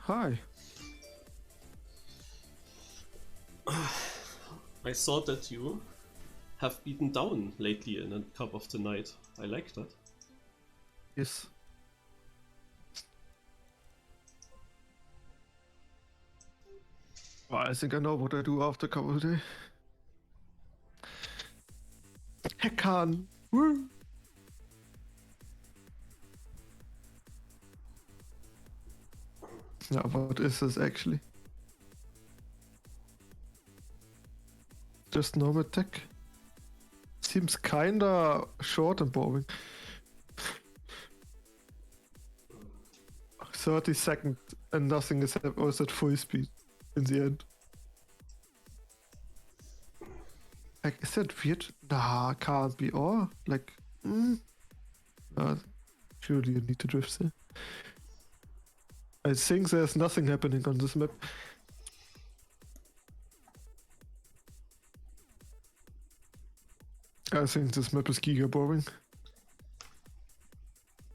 Hi. I saw that you have beaten down lately in a cup of the night. I like that. Yes. Well, I think I know what I do after couple of days. Hackan! Woo! Yeah, what is this actually? Just normal tech. Seems kinda short and boring. 30 seconds and nothing is was at full speed in the end. Like, is that weird? Nah, can't be. Or, like, surely you need to drift there. I think there's nothing happening on this map. I think this map is giga boring.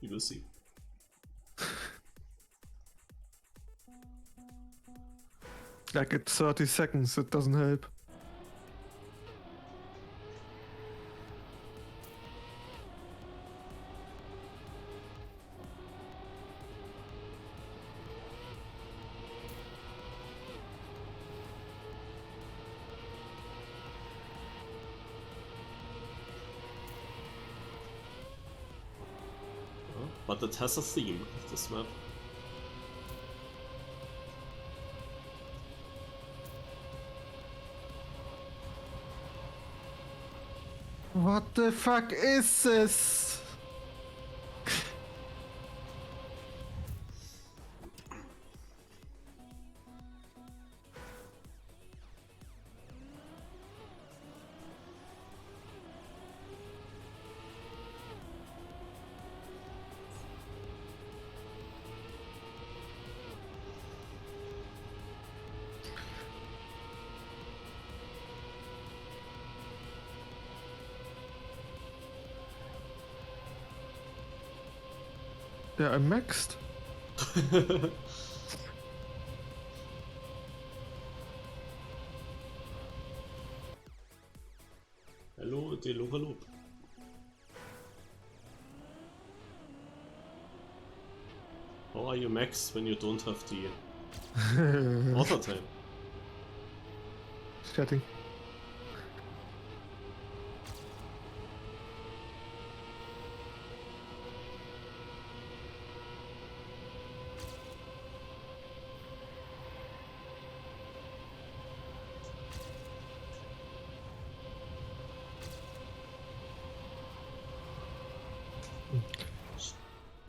You will see. Like, at 30 seconds, it doesn't help. But it has a theme, this map. What the fuck is this? Yeah, I'm maxed. Hello, Deloverloop. How are you max when you don't have the auto time? Chatting.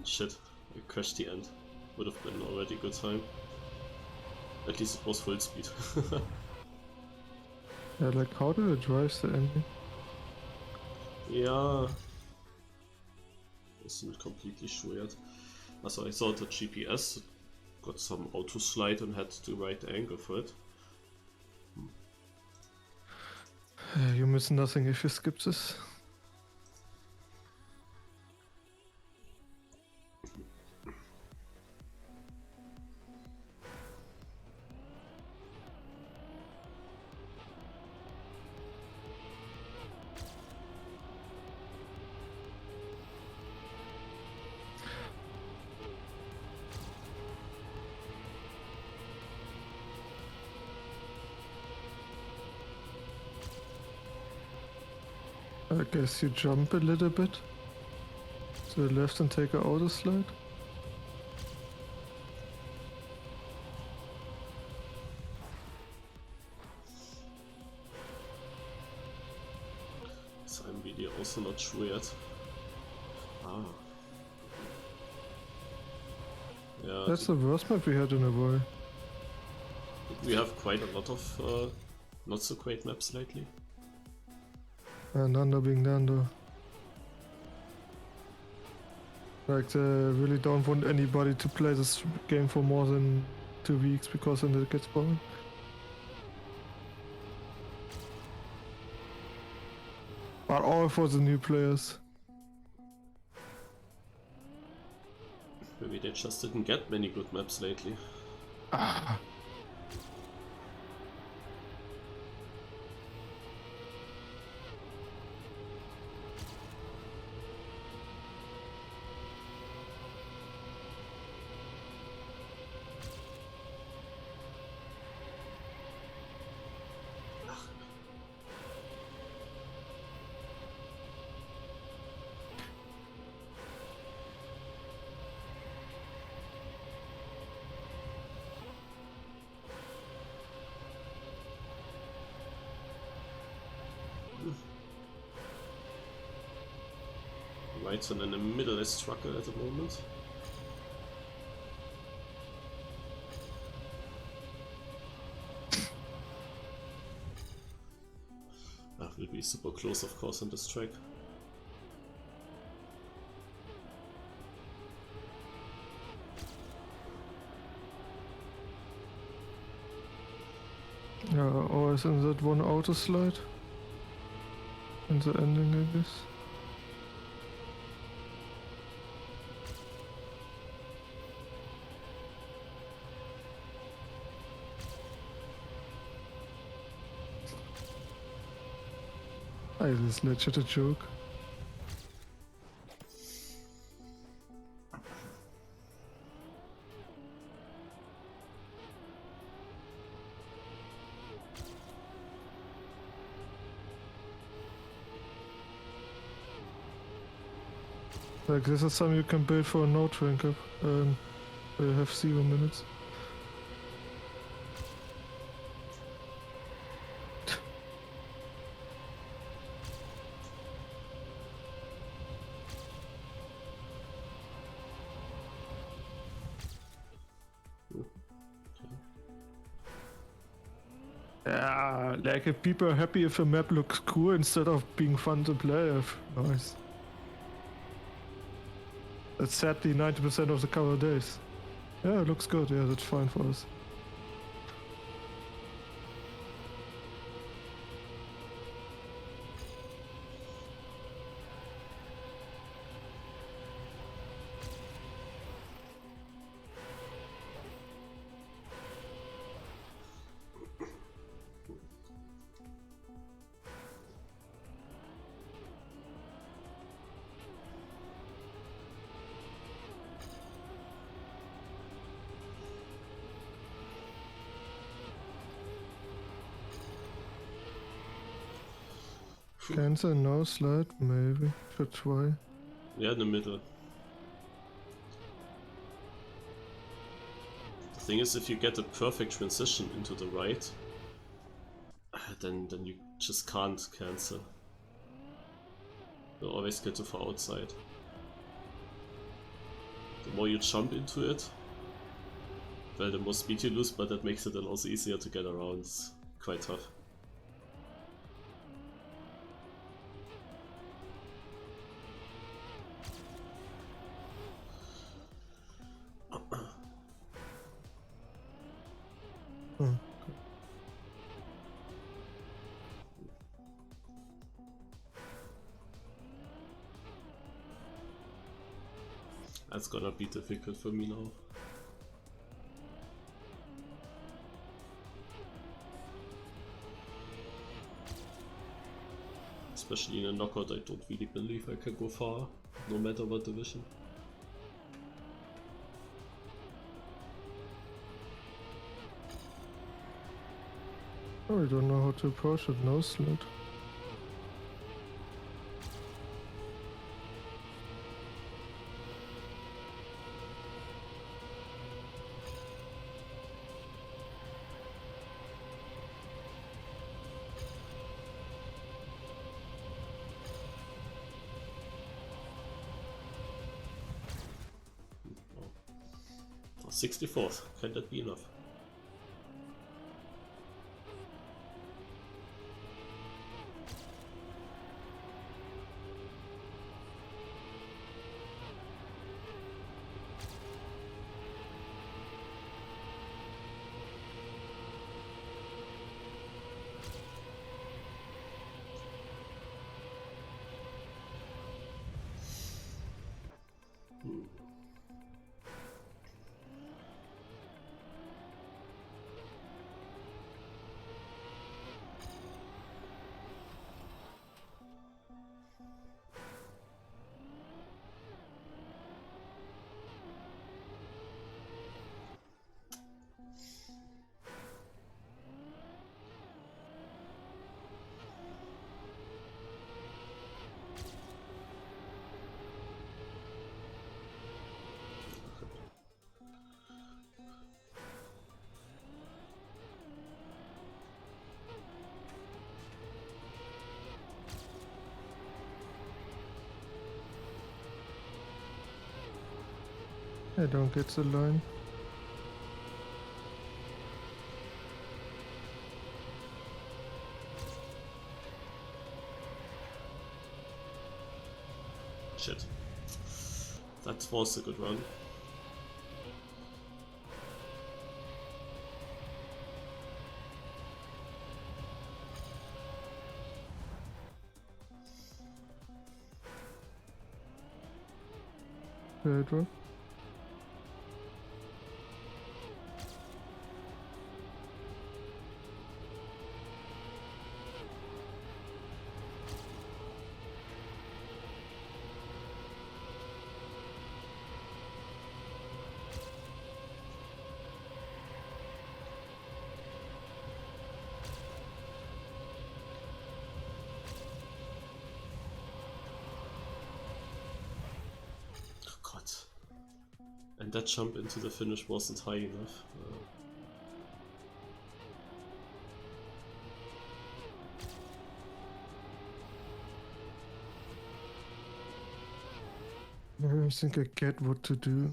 Shit, I crashed the end. Would have been already a good time. At least it was full speed. Yeah, like, how do I drive the engine? Yeah. Wasn't completely sure yet. Also, I saw the GPS got some auto slide and had the right angle for it. You miss nothing if you skip this. I guess you jump a little bit to the left and take an auto slide. So I'm really also not sure yet. Ah. Yeah, That's the worst map we had in a while. we have quite a lot of not so great maps lately. Nando being Nando. Like, they really don't want anybody to play this game for more than 2 weeks because then it gets boring. But all for the new players. Maybe they just didn't get many good maps lately. Ah. Right one in the middle is struggle at the moment. That will be super close, of course, on this track. Yeah, always in that one auto slide. In the ending, I guess. This is legit a joke. Like, this is something you can build for a node rank up. You have 0 minutes. Yeah, like if people are happy if a map looks cool instead of being fun to play, nice. That's sadly 90% of the cover days. Yeah, it looks good. Yeah, that's fine for us. Cancel, no slide, maybe. Should try. Yeah, in the middle. The thing is, if you get a perfect transition into the right, then you just can't cancel. You always get too far outside. The more you jump into it, well, the more speed you lose, but that makes it then also easier to get around. It's quite tough. That's gonna be difficult for me now. Especially in a knockout, I don't really believe I can go far, no matter what division. Oh, I don't know how to approach it, no slide. Oh, 64th, can that be enough? I don't get the line. Shit. That was a good run. Third one. God. And that jump into the finish wasn't high enough. I think I get what to do.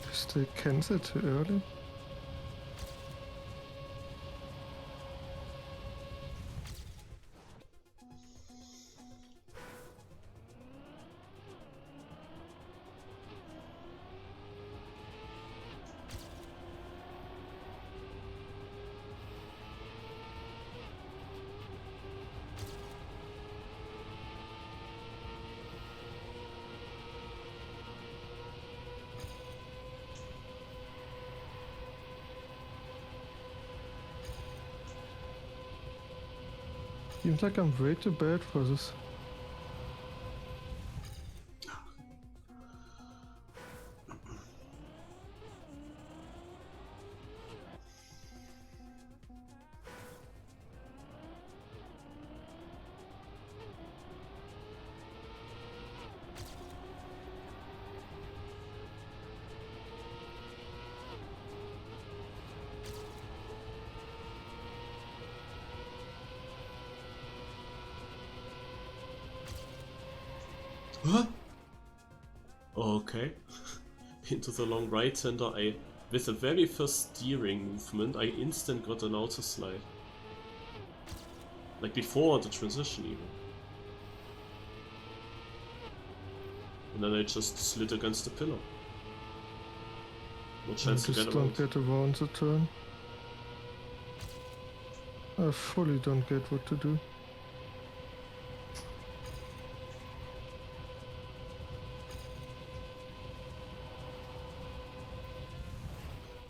Just they cancel too early. Seems like I'm way too bad for this. Huh? Okay. Into the long right-hander, with the very first steering movement, I instant got an auto slide. Like before the transition even. And then I just slid against the pillar. No chance to get around. Just don't get around the turn. I fully don't get what to do.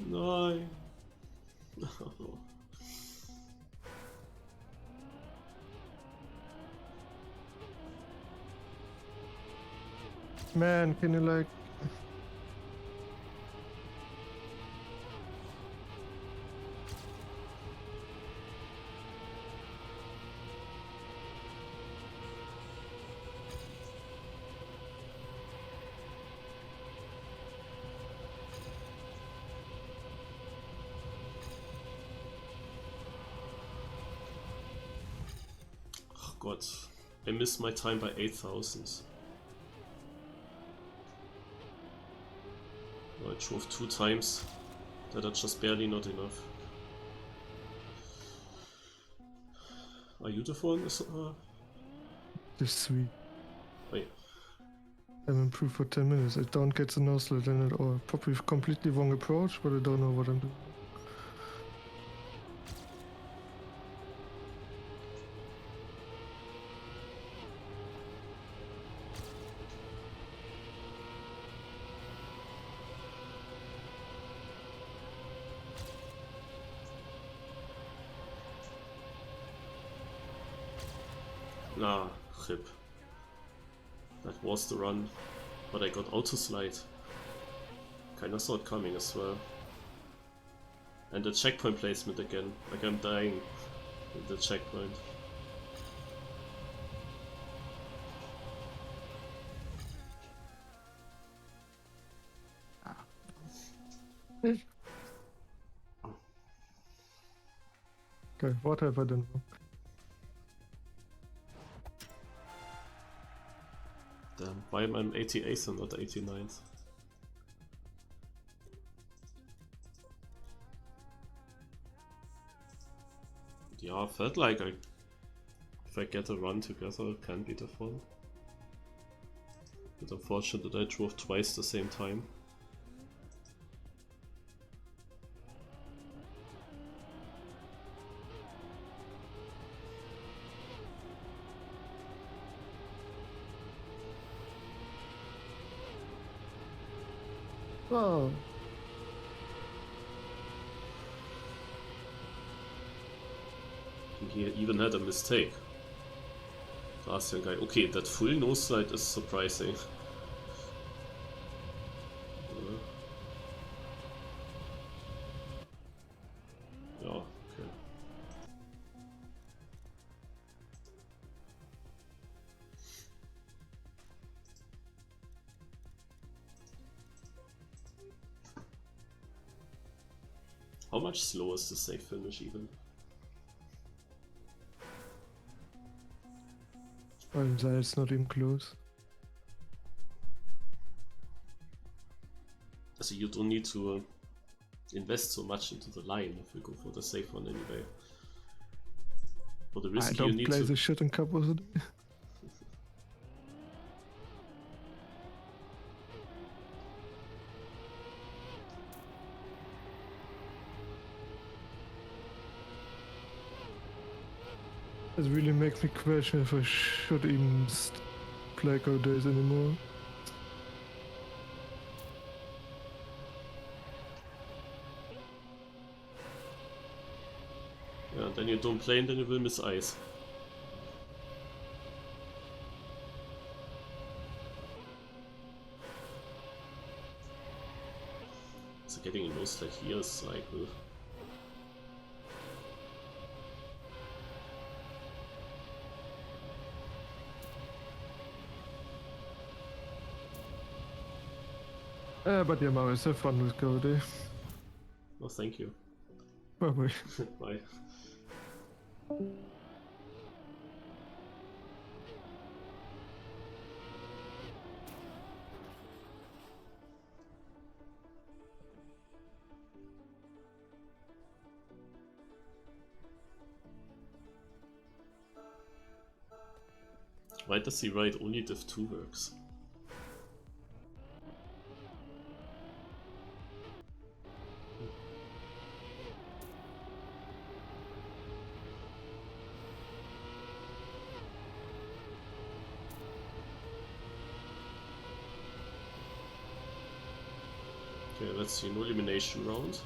No. Man, can you like... Oh god, I missed my time by 8,000. I drove 2 times. That are just barely not enough. Are you the one? This sweet. Wait. I'm improved for 10 minutes. I don't get the no slide in at all. Probably completely wrong approach, but I don't know what I'm doing. Nah, rip. That was the run, but I got auto slide. Kinda saw it coming as well. And the checkpoint placement again. Like I'm dying with the checkpoint. Okay, what have I done? Damn, why am I 88th and not 89th? Yeah, I felt like if I get a run together, it can be the fun. But unfortunate that I drove twice the same time. Oh, He even had a mistake. The Asian guy. Okay, that full nose slide is surprising. Yeah, okay. How much slower is the safe finish even? I'm sorry, it's not even close. So you don't need to invest so much into the line if you go for the safe one anyway. For the I risky you don't need play to... this shit in couples a day. It really makes me question if I should even play Go Days anymore. Yeah, then you don't play and then you will miss ice. So getting a nose slide here is like... But yeah, Maurice, have fun with Go Day. Oh, thank you. Bye bye. Bye. Why does he write only Div2 works? Okay, let's see, no elimination round.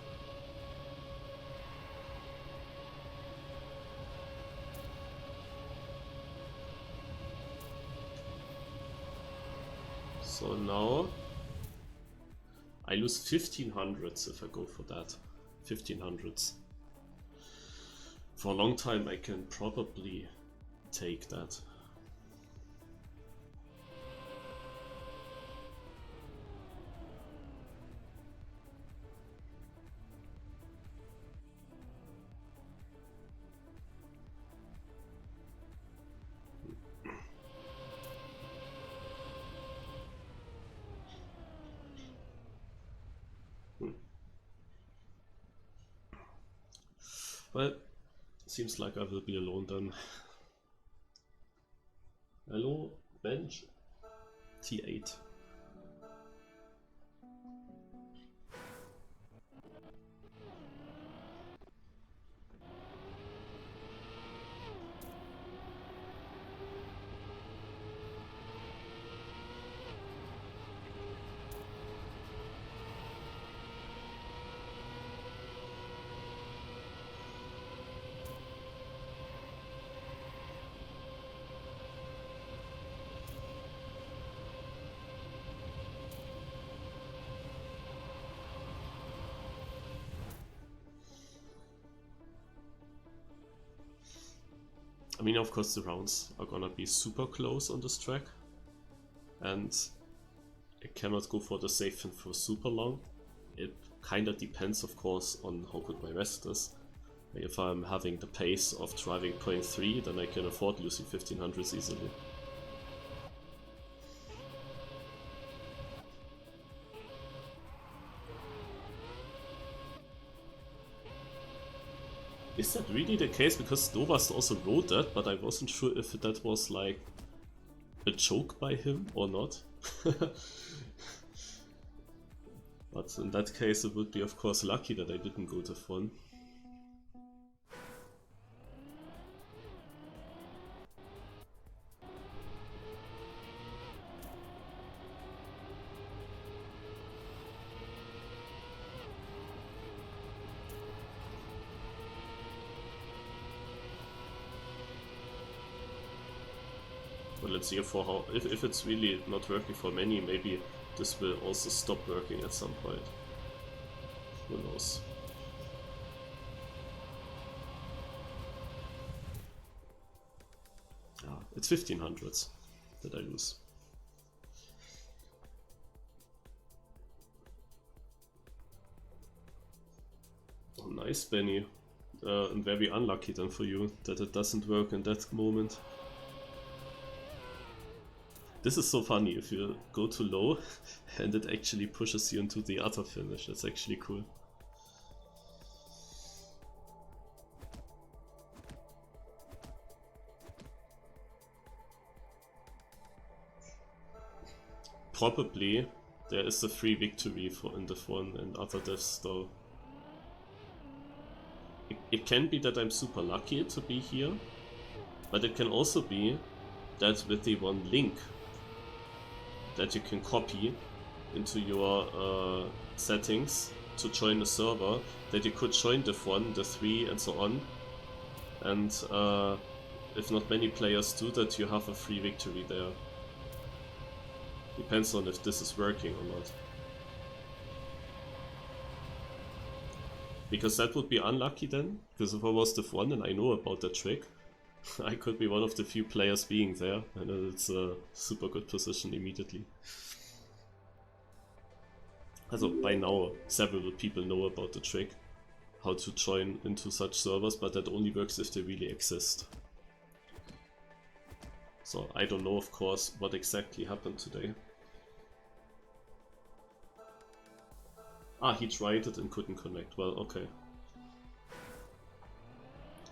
So now I lose 1500s if I go for that. 1500s. For a long time I can probably take that. Well, seems like I will be alone then. Hello, bench. T8. I mean, of course the rounds are gonna be super close on this track, and I cannot go for the safe fin for super long. It kinda depends, of course, on how good my rest is. If I'm having the pace of driving 0.3, then I can afford losing 1500s easily. Is that really the case? Because Novast also wrote that, but I wasn't sure if that was like a joke by him or not. But in that case it would be of course lucky that I didn't go to Fun. Well, let's see for how, if it's really not working for many, maybe this will also stop working at some point. Who knows? Ah, it's 1500s that I lose. Oh, nice, Benny. And very unlucky then for you that it doesn't work in that moment. This is so funny, if you go too low and it actually pushes you into the other finish. That's actually cool. Probably there is a free victory for in the Fun and other devs though. It can be that I'm super lucky to be here, but it can also be that with the one link that you can copy into your settings to join the server, that you could join the Fun, the 3 and so on, and if not many players do that, you have a free victory there. Depends on if this is working or not. Because that would be unlucky then, because if I was the Fun and I know about that trick, I could be one of the few players being there, and it's a super good position immediately. Also, by now, several people know about the trick, how to join into such servers, but that only works if they really exist. So, I don't know, of course, what exactly happened today. Ah, he tried it and couldn't connect. Well, okay.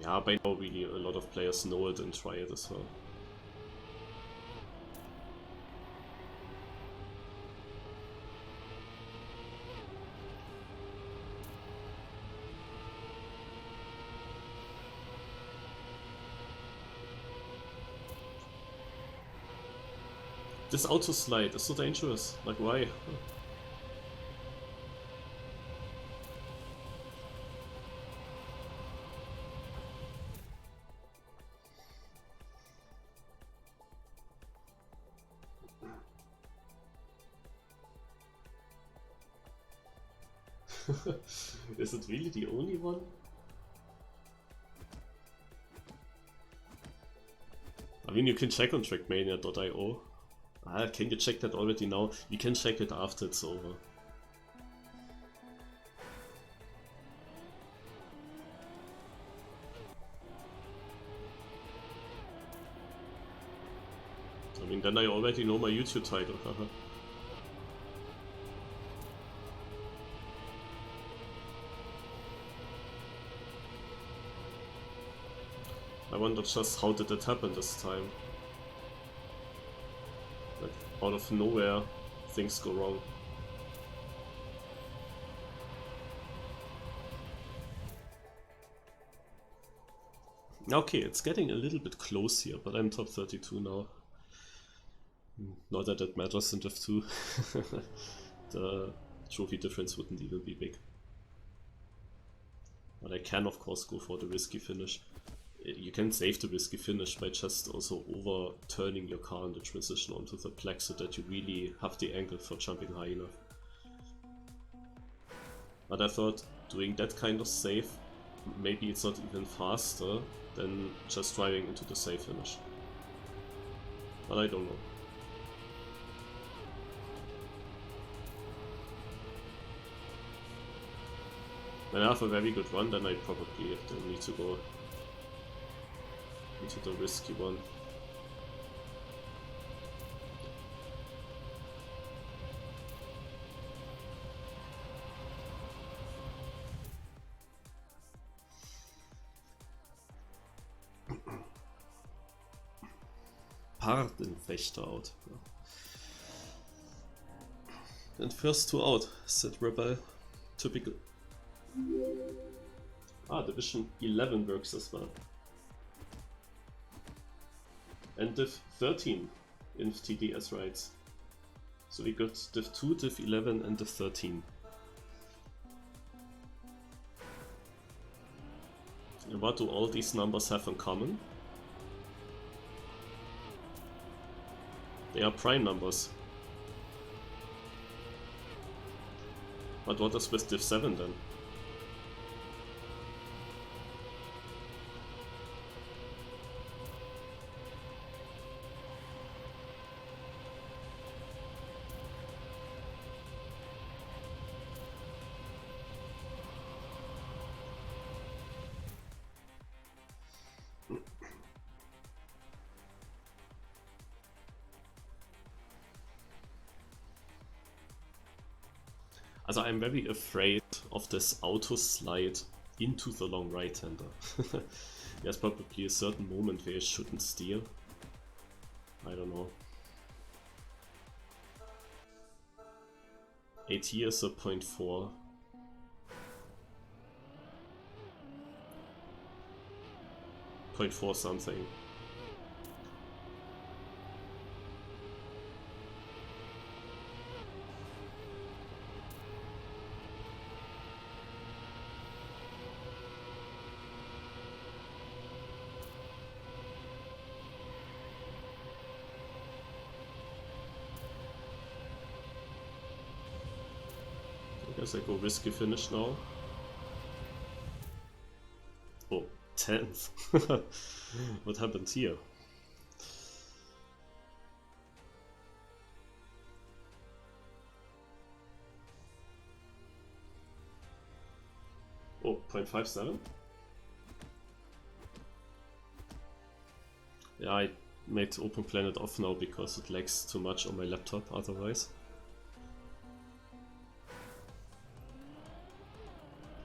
Yeah, by now really a lot of players know it and try it as well. This auto slide is so dangerous. Like, why? Is it really the only one? I mean, you can check on trackmania.io. Ah, can you check that already now? We can check it after it's over. I mean, then I already know my YouTube title, haha. I wonder just how did it happen this time? Like, out of nowhere, things go wrong. Okay, it's getting a little bit close here, but I'm top 32 now. Not that it matters in Div 2. The trophy difference wouldn't even be big. But I can of course go for the risky finish. You can save the risky finish by just also overturning your car in the transition onto the black so that you really have the angle for jumping high enough. But I thought doing that kind of save maybe it's not even faster than just driving into the safe finish. But I don't know. When I have a very good run, then I probably don't need to go into the risky one. Pardenfechter out. And first two out, said Rebel. Typical. Ah, Division 11 works as well. And Div 13 in TDS rights. So we got Div 2, Div 11 and Div 13. And what do all these numbers have in common? They are prime numbers. But what is with Div 7 then? Also I'm very afraid of this auto slide into the long right-hander. There's probably a certain moment where you shouldn't steer. I don't know. AT is a 0.4. 0.4 something. I guess I go risky finish now. Oh, 10th. What happened here? Oh, 0.57? Yeah, I made Open Planet off now because it lags too much on my laptop otherwise.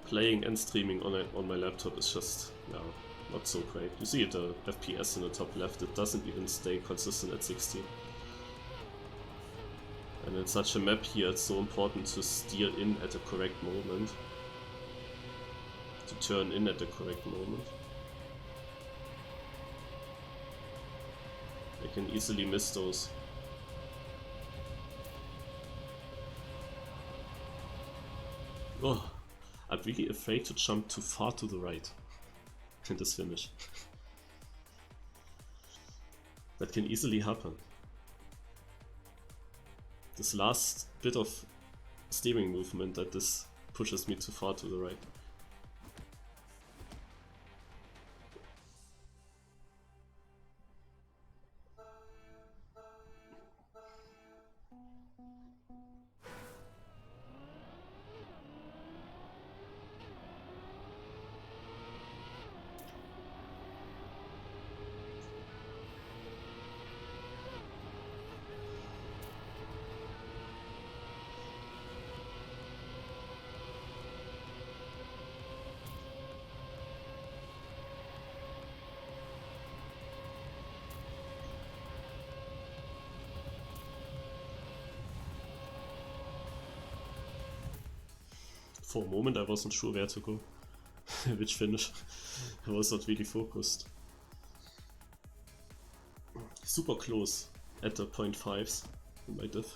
Playing and streaming on my laptop is just, yeah, not so great. You see the FPS in the top left, it doesn't even stay consistent at 60. And in such a map here, it's so important to steer in at the correct moment. To turn in at the correct moment. I can easily miss those. Oh. I'm really afraid to jump too far to the right in this finish. That can easily happen. This last bit of steering movement that this pushes me too far to the right. For a moment I wasn't sure where to go, which finish. I was not really focused. Super close at the 0.5s in my div.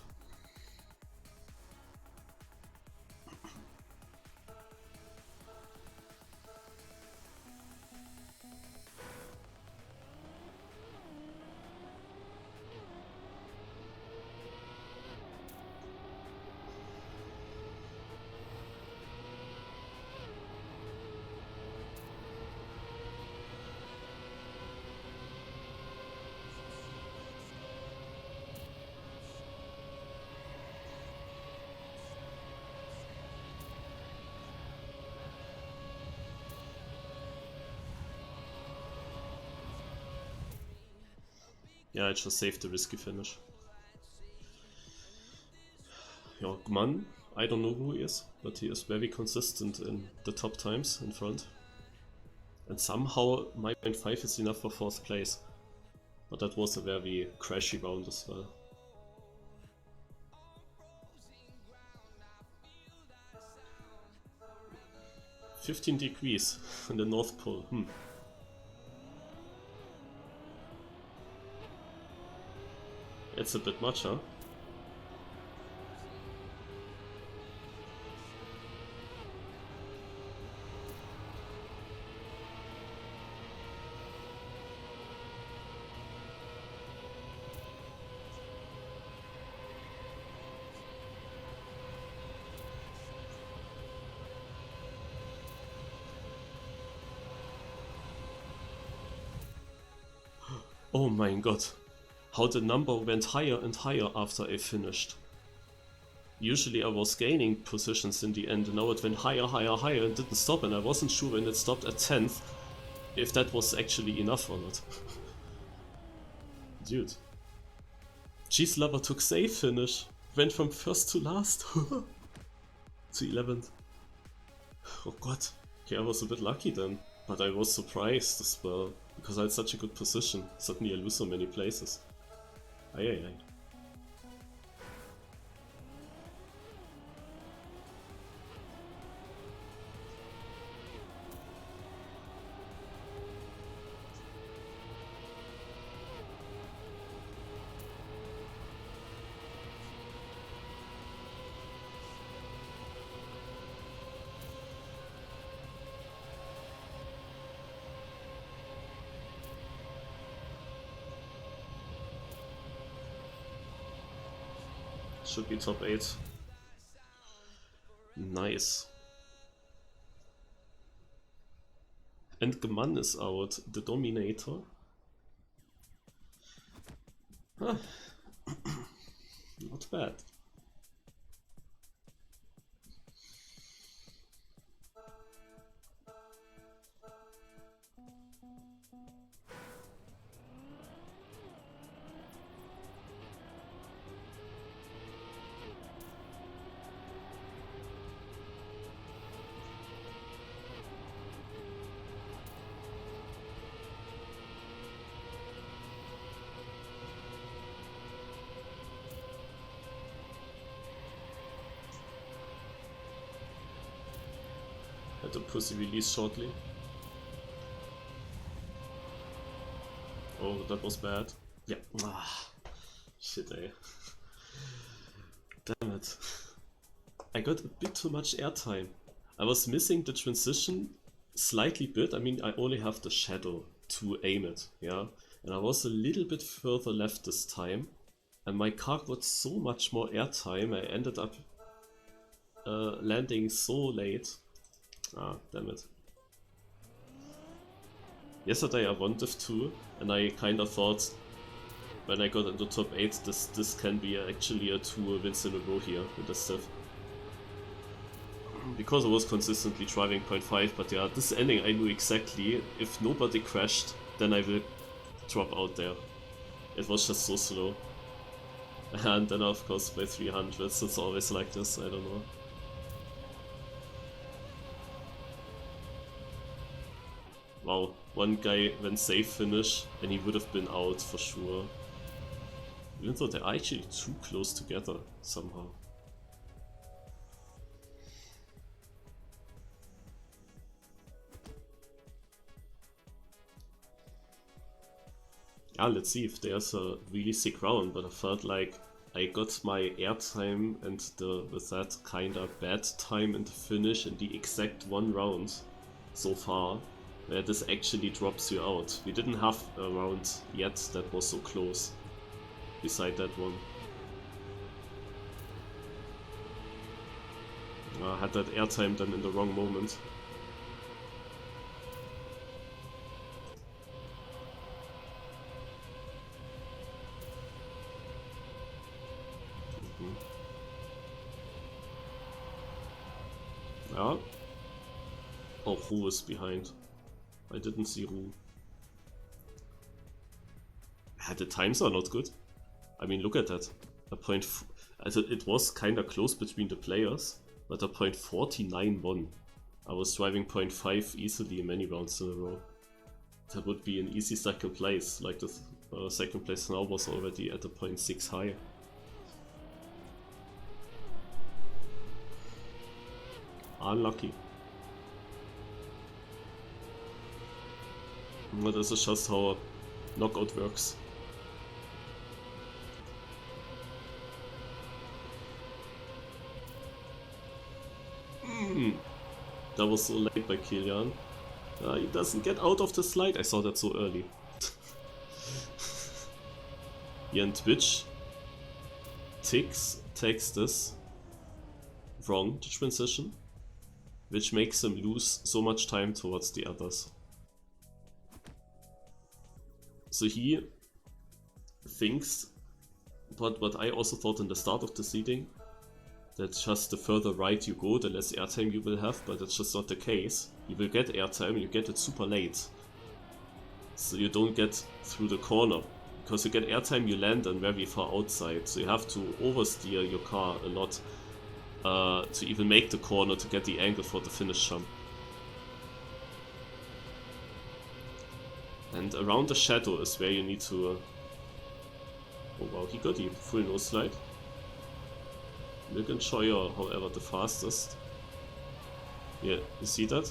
Yeah, I just saved the risky finish. Yeah, Gman, I don't know who he is, but he is very consistent in the top times in front. And somehow my 0.5 is enough for 4th place. But that was a very crashy round as well. $15 in the North Pole. It's a bit much, huh? Oh my god, how the number went higher and higher after I finished. Usually I was gaining positions in the end, and now it went higher, higher, higher and didn't stop, and I wasn't sure when it stopped at 10th if that was actually enough or not. Dude. Cheese Lover took safe finish, went from first to last to 11th. Oh god, okay, I was a bit lucky then, but I was surprised as well. Because I had such a good position, suddenly I lose so many places. Aye aye aye. Should be top 8. Nice. And Gemann is out, the Dominator. Huh. Not bad. Had a pussy release shortly. Oh, that was bad. Yeah. Ah, shit, eh. Damn it. I got a bit too much airtime. I was missing the transition slightly bit. I mean, I only have the shadow to aim it, yeah? And I was a little bit further left this time. And my car got so much more airtime, I ended up landing so late. Ah, damn it. Yesterday I won Div2, and I kinda thought when I got into top 8, this can be actually a 2 wins in a row here with this Div. Because I was consistently driving 0.5, but yeah, this ending I knew exactly, if nobody crashed, then I will drop out there. It was just so slow. And then of course by 300s, it's always like this, I don't know. Wow, one guy went safe finish and he would have been out for sure. Even though they're actually too close together somehow. Yeah, let's see if there's a really sick round, but I felt like I got my airtime and with that kinda bad time in the finish in the exact one round so far, where this actually drops you out. We didn't have a round yet that was so close, beside that one. I had that airtime done in the wrong moment. Yeah. Oh, Ru is behind. I didn't see Ru. The times are not good. I mean, look at that. It was kinda close between the players, but a .49 I was driving 0.5 easily many rounds in a row. That would be an easy second place, like the second place now was already at a 0.6 high. Unlucky. But this is just how knockout works. That was so late by Kilian. He doesn't get out of the slide. I saw that so early. Here in Twitch, Tix takes this wrong, the transition, which makes him lose so much time towards the others. So he thinks, but what I also thought in the start of the seeding, that just the further right you go, the less airtime you will have, but that's just not the case. You will get airtime, you get it super late. So you don't get through the corner. Because you get airtime, you land on very far outside. So you have to oversteer your car a lot to even make the corner to get the angle for the finish jump. And around the shadow is where you need to... oh wow, he got the full nose slide. Milk and Scheuer, however, the fastest. Yeah, you see that?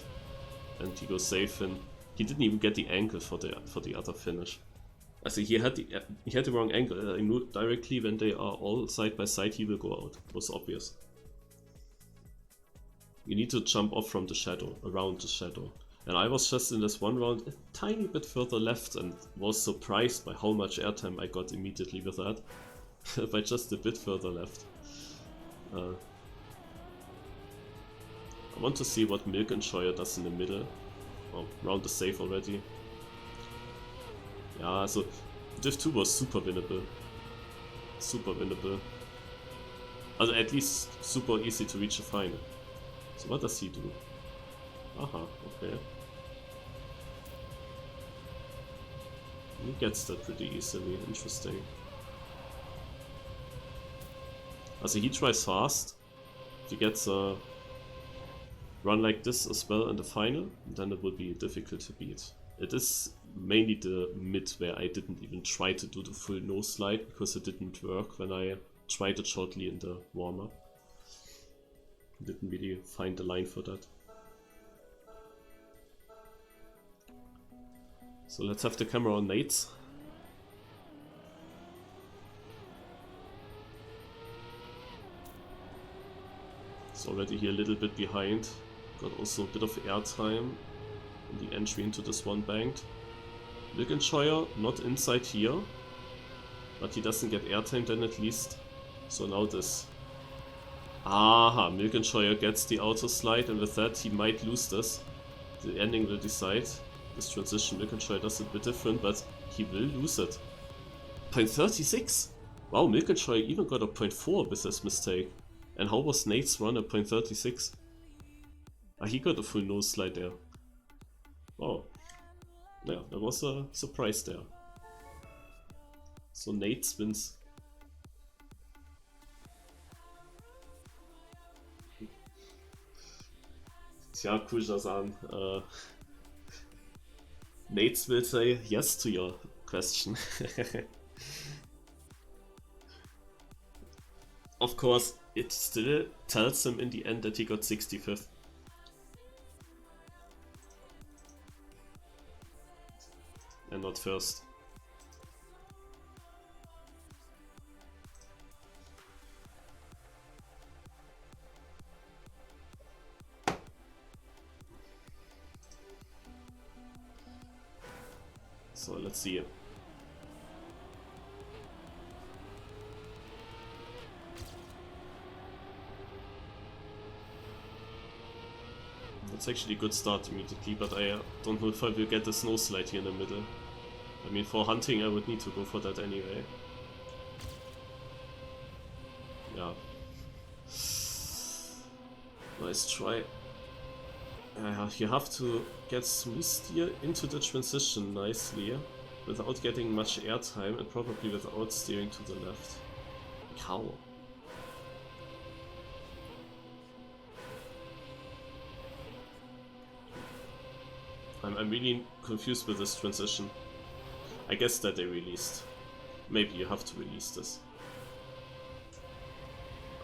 And he goes safe, and he didn't even get the angle for the other finish. Also he had the wrong angle. I knew directly when they are all side by side he will go out. It was obvious. You need to jump off from the shadow, around the shadow. And I was just in this one round a tiny bit further left and was surprised by how much airtime I got immediately with that. By just a bit further left. I want to see what Milk and Scheuer does in the middle. Oh, round is safe already. Yeah, so Div 2 was super winnable. Super winnable. Also at least super easy to reach a final. So what does he do? Aha, okay. He gets that pretty easily, interesting. Also he tries fast. If he gets a run like this as well in the final, then it will be difficult to beat. It is mainly the mid where I didn't even try to do the full nose slide because it didn't work when I tried it shortly in the warm-up. Didn't really find the line for that. So let's have the camera on Nate's. It's already here a little bit behind. Got also a bit of airtime in the entry into this one banked. Milk and Scheuer not inside here, but he doesn't get airtime then at least. So now this. Aha, Milk and Scheuer gets the auto slide, and with that he might lose this. The ending will decide. This transition, Milk and Scheuer does it a bit different, but he will lose it. 0.36! Wow, Milk and Scheuer even got a 0.4 with this mistake. And how was Nate's run at 0.36? Ah, he got a full nose slide there. Oh. Yeah, there was a surprise there. So Nate wins. Tja, cool, Shazan. Nate will say yes to your question. Of course, it still tells him in the end that he got 65th. And not first. So let's see. That's actually a good start immediately, but I don't know if I will get the snow slide here in the middle. I mean, for hunting I would need to go for that anyway. Yeah. Nice try. You have to get smooth steer into the transition nicely. without getting much airtime and probably without steering to the left. How? I'm really confused with this transition. I guess that they released. Maybe you have to release this.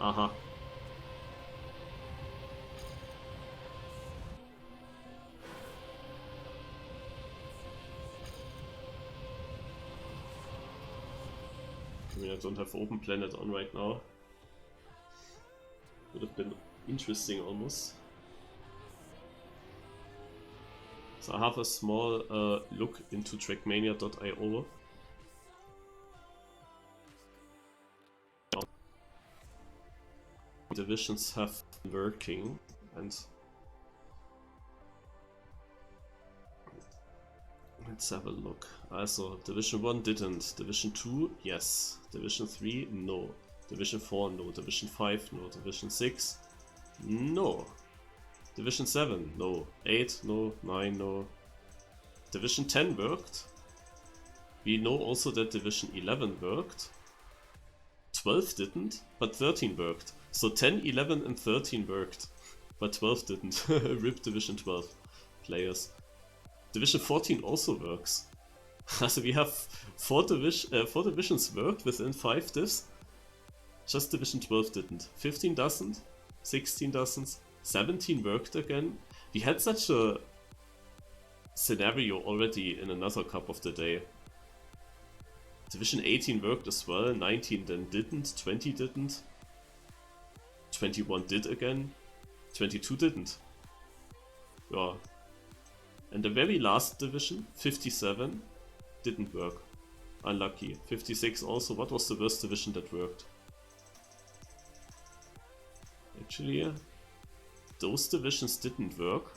Aha. I mean, I don't have Open Planet on right now. Would have been interesting almost. So I have a small look into trackmania.io. Divisions have been working, and let's have a look. Also, Division 1 didn't, Division 2 yes, Division 3 no, Division 4 no, Division 5 no, Division 6 no, Division 7 no, 8 no, 9 no, Division 10 worked. We know also that Division 11 worked. 12 didn't, but 13 worked. So 10, 11 and 13 worked, but 12 didn't. RIP Division 12 players. Division 14 also works. So we have 4 divisions worked within 5 divs. Just Division 12 didn't. 15 doesn't, 16 doesn't, 17 worked again. We had such a scenario already in another cup of the day. Division 18 worked as well, 19 then didn't, 20 didn't, 21 did again, 22 didn't. Yeah. And the very last division, 57, didn't work. Unlucky. 56 also. What was the worst division that worked? Actually, those divisions didn't work.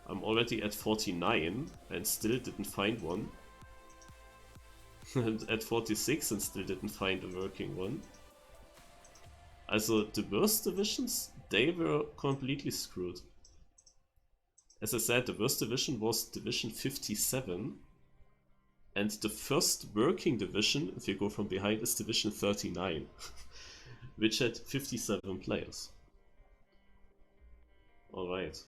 I'm already at 49 and still didn't find one. And at 46 and still didn't find a working one. Also, the worst divisions, they were completely screwed. As I said, the worst division was Division 57. And the first working division, if you go from behind, is Division 39. Which had 57 players. Alright.